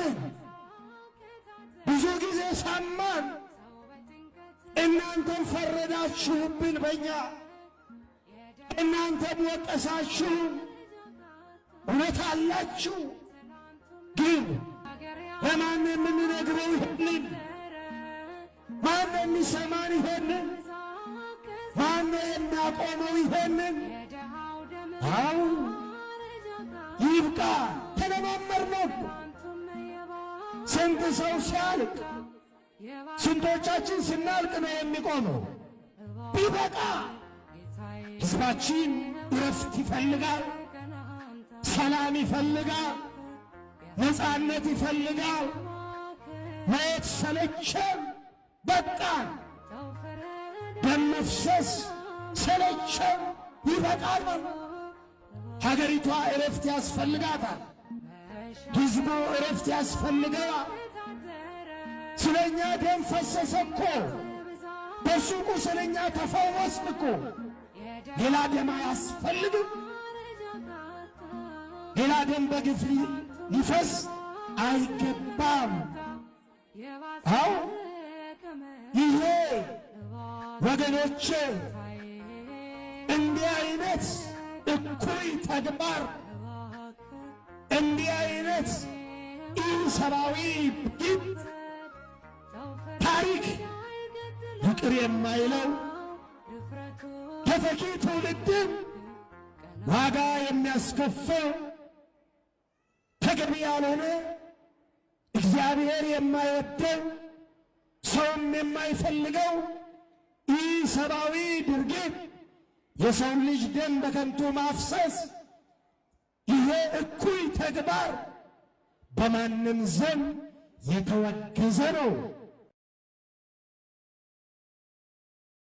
አመን፣ ብዙ ጊዜ ሰማን። እናንተም ፈረዳችሁብን በእኛ፣ እናንተም ወቀሳችሁ። እውነት አላችሁ። ግን ለማን የምንነግረው ይሄንን? ማን የሚሰማን ይሄንን? ማን የሚያቆመው ይሄንን? አሁን ይብቃ። ተለማመድነው። ስንት ሰው ሲያልቅ፣ ስንቶቻችን ስናልቅ ነው የሚቆመው? ቢበቃ። ሕዝባችን እረፍት ይፈልጋል፣ ሰላም ይፈልጋል፣ ነፃነት ይፈልጋል። ማየት ሰለቸን፣ በቃን። ደም መፍሰስ ሰለቸን፣ ይበቃል። ሀገሪቷ እረፍት ያስፈልጋታል። ሕዝቡ እረፍት ያስፈልገዋል። ስለኛ ደም ፈሰሰ እኮ፣ በሱቁ ስለኛ ተፈወስን እኮ። ሌላ ደም አያስፈልግም። ሌላ ደም በግፍ ሊፈስ አይገባም። አዎ ይሄ ወገኖቼ እንዲህ አይነት እኩይ ተግባር፣ እንዲህ አይነት ኢሰብአዊ ድርጊት ታሪክ ይቅር የማይለው ተተኪ ትውልድን ዋጋ የሚያስከፍል ተገቢ ያልሆነ እግዚአብሔር የማይወደው ሰውም የማይፈልገው ኢሰብአዊ ድርጊት፣ የሰው ልጅ ደም በከንቱ ማፍሰስ፣ ይሄ እኩይ ተግባር በማንም ዘንድ የተወገዘ ነው።